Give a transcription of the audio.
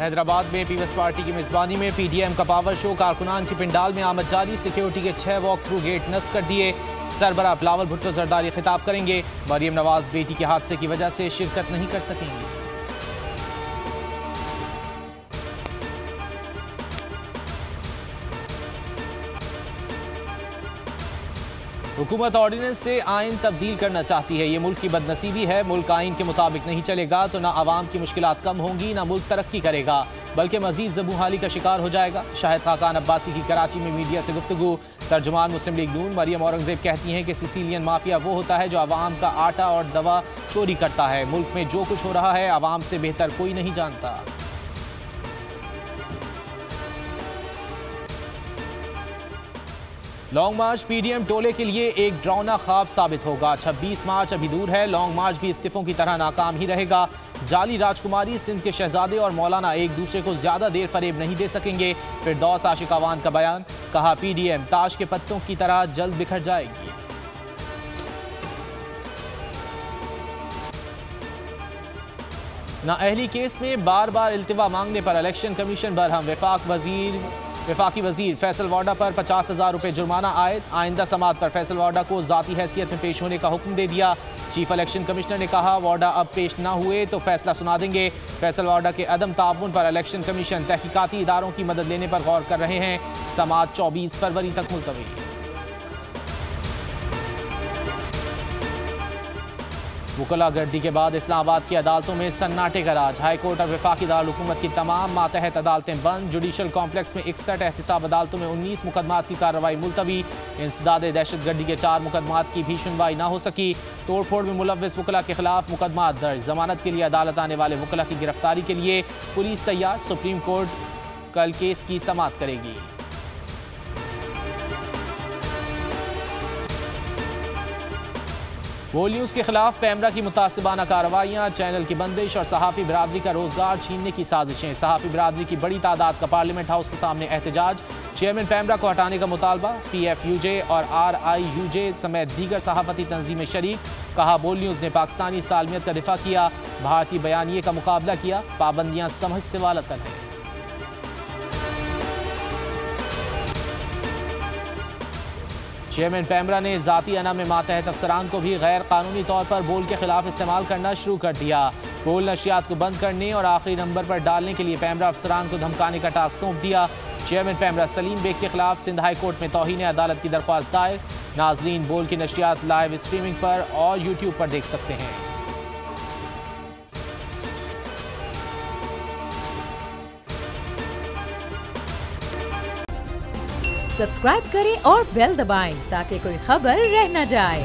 हैदराबाद में peoples party की मेजबानी में पीडीएम का पावर शो, कारकुनान की पिंडाल में आमद जारी, सिक्योरिटी के 6 वॉक थ्रू गेट नस्ब कर दिए। सरबराह बिलावल भुट्टो जरदारी खिताब करेंगे। मरियम नवाज बेटी के हादसे की वजह से शिरकत नहीं कर सकेंगी। हुकूमत ऑर्डिनेंस से आइन तब्दील करना चाहती है। ये मुल्क की बदनसीबी है। मुल्क आइन के मुताबिक नहीं चलेगा तो ना आवाम की मुश्किलात कम होंगी, ना मुल्क तरक्की करेगा, बल्कि मजीद ज़बूहाली का शिकार हो जाएगा। शाहिद खाकान अब्बासी की कराची में मीडिया से गुफ्तगू। तर्जुमान मुस्लिम लीग नून मरियम औरंगजेब कहती हैं कि सिसिलियन माफिया वो होता है जो आवाम का आटा और दवा चोरी करता है। मुल्क में जो कुछ हो रहा है आवाम से बेहतर कोई नहीं जानता। लॉन्ग मार्च पीडीएम टोले के लिए एक डरावना ख्वाब साबित होगा। 26 मार्च अभी दूर है। लॉन्ग मार्च भी इस्तीफों की तरह नाकाम ही रहेगा। जाली राजकुमारी, सिंध के शहजादे और मौलाना एक दूसरे को ज्यादा देर फरेब नहीं दे सकेंगे। फिरदौस आशिक अवान का बयान, कहा पीडीएम ताश के पत्तों की तरह जल्द बिखर जाएगी। नाअहली केस में बार बार इल्तिवा मांगने पर इलेक्शन कमीशन बरहम। वफाकी वजीर फैसल वाडा पर 50,000 रुपये जुर्माना आयद। आइंदा समात पर फैसल वाडा को ज़ाती हैसियत में पेश होने का हुक्म दे दिया। चीफ इलेक्शन कमिश्नर ने कहा वाडा अब पेश ना हुए तो फैसला सुना देंगे। फैसल वाडा के अदम ताउन पर इलेक्शन कमीशन तहकीकाती इदारों की मदद लेने पर गौर कर रहे हैं। समात 24 फरवरी तक मुलतवी। वकला गर्दी के बाद इस्लामाबाद की अदालतों में सन्नाटे का राज। हाई कोर्ट और वफाकी दारुल-हुकूमत की तमाम मातहत अदालतें बंद। जुडिशल कॉम्प्लेक्स में 61 एहतिसाब अदालतों में 19 मुकदमात की कार्रवाई मुलतवी। इंसदाद दहशतगर्दी के 4 मुकदमात की भी सुनवाई ना हो सकी। तोड़फोड़ में मुलव्विस वकला के खिलाफ मुकदमात दर्ज। जमानत के लिए अदालत आने वाले वकला की गिरफ्तारी के लिए पुलिस तैयार। सुप्रीम कोर्ट कल केस की समाअत करेगी। वो न्यूज़ के खिलाफ पैमरा की मुतासिबाना कार्रवाइयाँ, चैनल की बंदिश और सहाफ़ी बिरादरी का रोजगार छीनने की साजिशें। सहाफ़ी बिरादरी की बड़ी तादाद का पार्लियामेंट हाउस के सामने एहतजाज। चेयरमैन पैमरा को हटाने का मुतालबा। PFUJ और RIUJ समेत दीगर सहाफ़ती तंजीमें शरीक। कहा बोल न्यूज़ ने पाकिस्तानी सालमियत का दिफा किया, भारतीय बयानिए का मुकाबला किया। पाबंदियाँ समझ से वालतन हैं। चेयरमैन पैमरा ने ज़ाती अना में मातहत अफसरान को भी गैर कानूनी तौर पर बोल के खिलाफ इस्तेमाल करना शुरू कर दिया। बोल नशियात को बंद करने और आखिरी नंबर पर डालने के लिए पैमरा अफसरान को धमकाने का टास्क सौंप दिया। चेयरमैन पैमरा सलीम बेग के खिलाफ सिंध हाई कोर्ट में तौहीन अदालत की दरख्वास्त दायर। नाजरीन बोल की नशियात लाइव स्ट्रीमिंग पर और यूट्यूब पर देख सकते हैं। सब्सक्राइब करें और बेल दबाएं ताकि कोई खबर रह न जाए।